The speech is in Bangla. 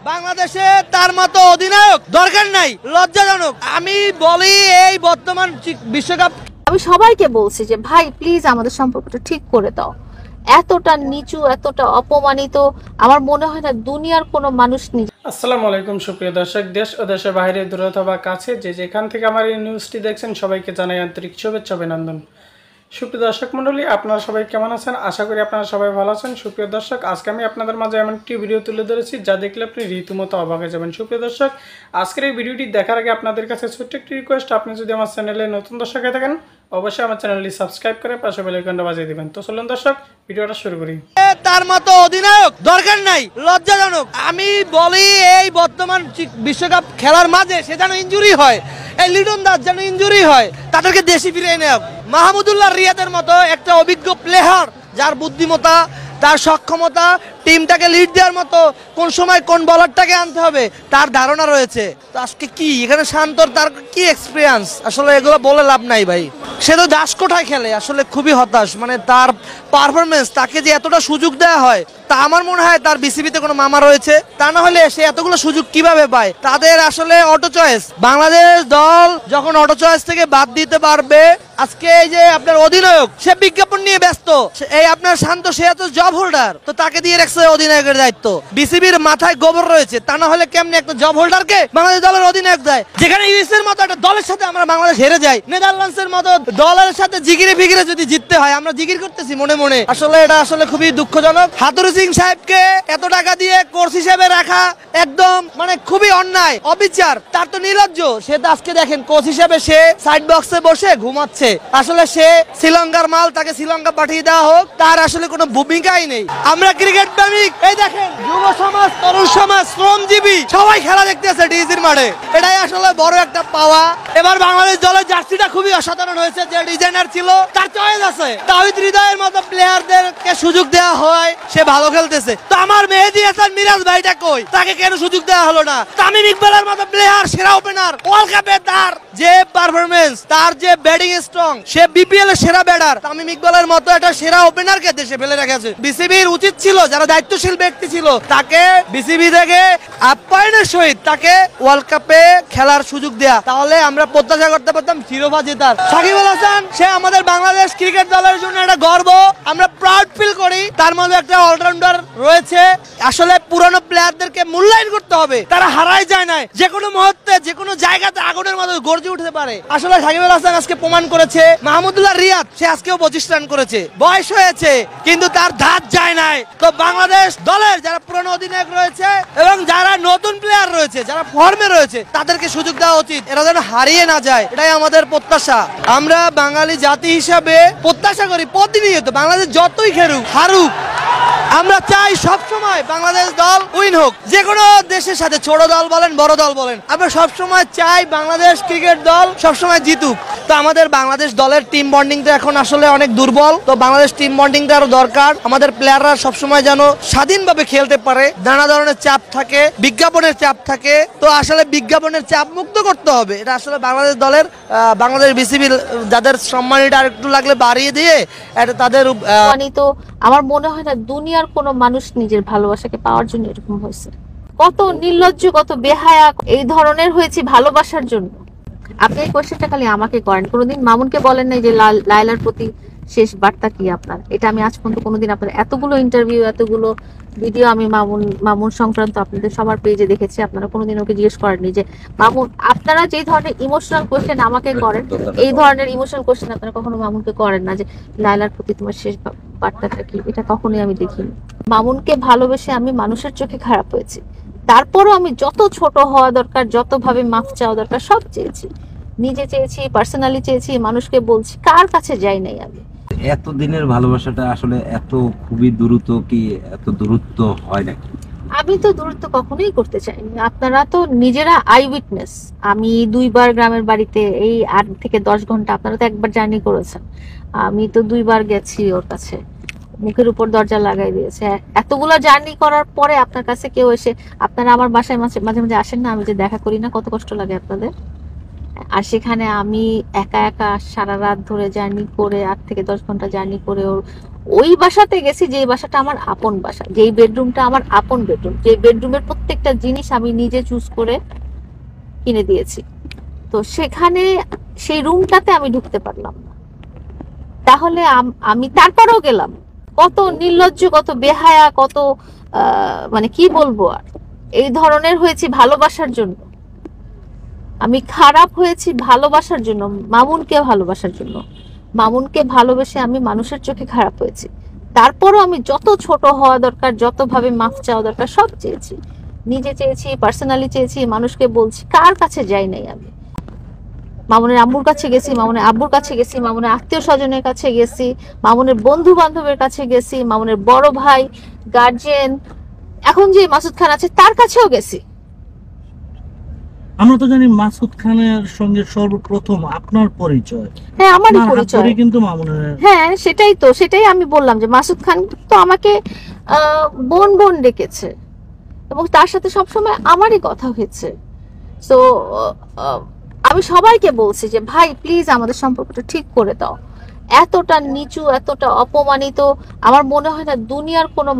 বাংলাদেশে তার মতো অধিনায়ক দরকার নাই, লজ্জাজনক। আমি বলি এই বর্তমান বিশ্বকাপ, আমি সবাইকে বলছি যে ভাই প্লিজ আমাদের সম্পর্কটা ঠিক করে দাও। এতটা নিচু, এতটা অপমানিত আমার মনে হয় না দুনিয়ার কোনো মানুষ নিজে। আসসালামু আলাইকুম সুপ্রিয় দর্শক, দেশ ও দেশের বাইরে দূরে অথবা কাছে যে যেখান থেকে আমার এই নিউজটি দেখছেন সবাইকে জানাই আন্তরিক শুভেচ্ছা অভিনন্দন। সুপ্রিয় দর্শক মণ্ডলী, আপনারা সবাই কেমন আছেন? আশা করি আপনারা সবাই ভালো আছেন। সুপ্রিয় দর্শক, আজকে আমি আপনাদের মাঝে এমন একটি ভিডিও তুলে ধরেছি যা দেখলে আপনি রীতিমতো অবাক হয়ে যাবেন। সুপ্রিয় দর্শক, আজকের এই ভিডিওটি দেখার আগে আপনাদের কাছে ছোট্ট একটি রিকোয়েস্ট, আপনি যদি আমার চ্যানেলে নতুন দর্শক হয়ে থাকেন অবশ্যই আমার চ্যানেলটি সাবস্ক্রাইব করে পাশে বেল আইকনটা বাজিয়ে দিবেন। তো চলুন দর্শক, ভিডিওটা শুরু করি। তার মতো অধিনায়ক দরকার নাই, লজ্জাজনক। আমি বলি এই বর্তমান বিশ্বকাপ খেলার মাঝে সে যেন ইনজুরি হয়, এই লিটন দাস যেন ইনজুরি হয়, তাদেরকে দেশে ফিরিয়ে নেয়। মাহমুদুল্লাহ রিয়াদের মতো একটা অভিজ্ঞ প্লেয়ার, যার বুদ্ধিমত্তা, তার সক্ষমতা, টিমটাকে লিড দেওয়ার মতো কোন সময় কোন বলারটাকে আনতে হবে তার ধারণা রয়েছে। তো আজকে কি এখানে শান্তর, তার কি এক্সপিরিয়েন্স, আসলে এগুলো বলে লাভ নাই ভাই। সে তো দাসকোঠায় খেলে, আসলে খুবই হতাশ। মানে তার পারফরমেন্স, তাকে যে এতটা সুযোগ দেওয়া হয়, তা আমার মনে হয় তার বিসিবিতে কোনো মামা রয়েছে, তা না হলে সে এতগুলো সুযোগ কিভাবে পায়। তাদের আসলে অটো চয়েস, বাংলাদেশ দল যখন অটো চয়েস থেকে বাদ দিতে পারবে। আজকে এই যে আপনার অধিনায়ক, সে বিজ্ঞাপন নিয়ে ব্যস্ত, এই আপনার শান্ত, সে এত জব হোল্ডার, তো তাকে দিয়ে রাখছে অধিনায়কের দায়িত্ব। বিসিবির মাথায় গোবর রয়েছে, তা না হলে কেমনি একটা জব হোল্ডারকে বাংলাদেশ দলের অধিনায়ক দেয়? যেখানে ইউএস এর মতো একটা দলের সাথে আমরা বাংলাদেশ হেরে যাই, নেদারল্যান্ডস এর মতো দলের সাথে জিগিরে ফিগিরে যদি জিততে হয়, আমরা জিগির করতেছি মনে মনে। আসলে এটা আসলে খুবই দুঃখজনক। হাতুরু সিং সাহেবকে এত টাকা দিয়ে কোচ হিসেবে রাখা একদম মানে খুবই অন্যায়, অবিচার। তার তো নির্লজ্জ। সে তো আজকে দেখেন কোচ হিসেবে সে সাইড বক্সে বসে ঘুমাচ্ছে। আসলে সে শ্রীলঙ্কার মাল, তাকে শ্রীলঙ্কা পাঠিয়ে দেওয়া হোক, তার আসলে কোনো ভূমিকাই নেই। আমরা ক্রিকেট প্রেমিক, এই দেখেন যুব সমাজ, তরুণ সমাজ, শ্রমজীবী সবাই খেলা দেখতেছে ডিসির মাঠে। এটাই আসলে বড় একটা পাওয়া। এবার বাংলাদেশ দলের জার্সিটা খুবই অসাধারণ হয়েছে। যে ডিজাইনার ছিল তার চয়েস আছে, তাহিদ হৃদয়ের মতো প্লেয়ারদেরকে সুযোগ দেওয়া হয়, সে ভালো খেলতেছে। তো আমার মেহেদী হাসান মিরাজ ভাইটা কই? তাকে কেন সুযোগ দেওয়া হলো না? তামিম ইকবালের মতো প্লেয়ার, সেরা ওপেনার, ওয়ার্ল্ড কাপে তার যে পারফরমেন্স, তার যে ব্যাটিং স্ট্রং, সে বিপিএল এর সেরা ব্যাটার। তামিম ইকবালের মতো একটা সেরা ওপেনারকে দেশে ফেলে রেখেছে। বিসিবির উচিত ছিল, যারা দায়িত্বশীল ব্যক্তি ছিল, তাকে বিসিবি থেকে আপ্যায়নের সহিত তাকে ওয়ার্ল্ড কাপে খেলার সুযোগ দেয়া। তাহলে আমরা প্রত্যাশা করতে পারতাম শিরোপা জেতার। সাকিব আল হাসান, সে আমাদের বাংলাদেশ ক্রিকেট দলের জন্য একটা গর্ব, আমরা প্রাউড ফিল করি। তার মধ্যে একটা অলরাউন্ডার রয়েছে। আসলে পুরনো প্লেয়ারদেরকে মূল্যায়ন করতে হবে, তারা হারাই যায় না, যে কোনো মুহূর্তে যে কোনো জায়গাতে আগুনের মতো গর্জে উঠতে পারে। আসলে সাকিব আল হাসান আজকে প্রমাণ করেছে। মাহমুদুল্লাহ রিয়াদ, সে আজকেও 25 রান করেছে, বয়স হয়েছে কিন্তু তার ধাত যায় নাই। তো বাংলাদেশ দলের যারা পুরনো অধিনায়ক রয়েছে এবং যারা নতুন প্লেয়ার রয়েছে, যারা ফর্মে রয়েছে, তাদেরকে সুযোগ দেওয়া উচিত, এরা যেন হারিয়ে না যায়। এটাই আমাদের প্রত্যাশা। আমরা বাঙালি জাতি হিসাবে প্রত্যাশা করি প্রতিনিয়ত বাংলাদেশ যতই খেলুক, হারুক, আমরা চাই সবসময় বাংলাদেশ দল উইন হোক। যে কোনো দেশের সাথে, ছোট দল বলেন, বড় দল বলেন, আমরা সবসময় চাই বাংলাদেশ ক্রিকেট দল সবসময় জিতুক। তো আমাদের বাংলাদেশ দলের টিম বন্ডিংটা এখন আসলে অনেক দুর্বল। তো বাংলাদেশ টিম বন্ডিংটা আরো দরকার। আমাদের প্লেয়াররা সবসময় যেন স্বাধীনভাবে খেলতে পারে। নানা ধরনের চাপ থাকে, বিজ্ঞাপনের চাপ থাকে, তো আসলে বিজ্ঞাপনের চাপ মুক্ত করতে হবে। এটা আসলে বাংলাদেশ দলের, বাংলাদেশ বিসিবি যাদের সম্মানিত আর একটু লাগলে বাড়িয়ে দিয়ে এটা তাদের তো আমার মনে হয় না দুনিয়ার কোনো মানুষ নিজের ভালোবাসাকে পাওয়ার জন্য এরকম হয়েছে। কত নির্লজ্জ, কত বেহায়া এই ধরনের হয়েছে ভালোবাসার জন্য। আপনি এই কোয়েশ্চেনটা খালি আমাকে করেন, কোনোদিন মামুনকে বলেন নাই যে লায়লার প্রতি শেষ বার্তা কি আপনার? এটা আমি আজ পর্যন্ত কোনোদিন আপনার এতগুলো ইন্টারভিউ, এতগুলো ভিডিও আমি মামুন সংক্রান্ত আপনাদের সবার পেজে দেখেছি। আপনারা কোনোদিন ওকে জিজ্ঞেস করেননি যে মামুন, আপনারা যে ধরনের ইমোশনাল কোয়েশ্চেন আমাকে করেন, এই ধরনের ইমোশনাল কোয়েশ্চেন আপনারা কখনো মামুনকে করেন না যে লায়লার প্রতি তোমার শেষ বার্তাটা কি? এটা কখনোই আমি দেখিনি। মামুনকে ভালোবেসে আমি মানুষের চোখে খারাপ হয়েছি, তারপরও আমি যত ছোট হওয়া দরকার, যত ভাবে মাফ চাওয়া দরকার সব চেয়েছি, নিজে চেয়েছি, পার্সোনালি চেয়েছি, মানুষকে বলছি, কার কাছে যাই নাই আমি। এত দিনের ভালোবাসাটা আসলে এত খুবই দ্রুত কি এত দূরত্ব হয় নাকি? আমি তো দূরত্ব কখনোই করতে চাইনি। আপনারা তো নিজেরা আই উইটনেস। আমি 2 বার গ্রামের বাড়িতে, এই 8 থেকে 10 ঘন্টা, আপনারা তো একবার জার্নি করেছেন, আমি তো 2 বার গেছি ওর কাছে। মুখের উপর দরজা লাগাই দিয়েছে। এতগুলো জার্নি করার পরে আপনার কাছে কেউ এসে, আপনারা আমার বাসায় মাঝে মাঝে আসেন না, আমি যে দেখা করি না, কত কষ্ট লাগে আপনাদের। আর সেখানে আমি একা একা সারা রাত ধরে জার্নি করে, 8 থেকে 10 ঘন্টা জার্নি করে ওই বাসাতে গেছি যেই বাসাটা আমার আপন বাসা, যেই বেডরুমটা আমার আপন বেডরুম, যে বেডরুমের প্রত্যেকটা জিনিস আমি নিজে চুজ করে কিনে দিয়েছি। তো সেখানে সেই রুমটাতে আমি ঢুকতে পারলাম না, তাহলে আমি তারপরেও গেলাম। কত নির্লজ্জ, কত বেহায়া, কত মানে কি বলবো আর। এই ধরনের হয়েছি ভালোবাসার জন্য, আমি খারাপ হয়েছি ভালোবাসার জন্য, মামুনকে ভালোবাসার জন্য। মামুনকে ভালোবেসে আমি মানুষের চোখে খারাপ হয়েছি। তারপরও আমি যত ছোট হওয়া দরকার, যত ভাবে মাফ চাওয়া দরকার সব চেয়েছি, নিজে চেয়েছি, পার্সোনালি চেয়েছি, মানুষকে বলছি, কার কাছে যাই নাই আমি। মামুনের আম্মুর কাছে গেছি, মামুনের আব্বুর কাছে গেছি, মামুনের আত্মীয় স্বজনের কাছে গেছি, মামুনের বন্ধু বান্ধবের কাছে গেছি, মামুনের বড় ভাই, গার্জিয়ান, এখন যে মাসুদ খান আছে তার কাছেও গেছি। আমরা তো জানি মাসুদ খানের সঙ্গে সর্বপ্রথম আপনার পরিচয়। হ্যাঁ, আমারই আপনার হাত পরিচয়। ধরেই কিন্তু মামুনের। হ্যাঁ, সেটাই আমি বললাম যে মাসুদ খান তো আমাকে বোন বোন ডেকেছে এবং তার সাথে সবসময় আমারই কথা হয়েছে। তো আমি সবাইকে বলছি যে ভাই প্লিজ আমাদের সম্পর্কটা ঠিক করে দাও। এতটা নিচু, এতটা অপমানিত আমার মনে হয় না দুনিয়ার কোনো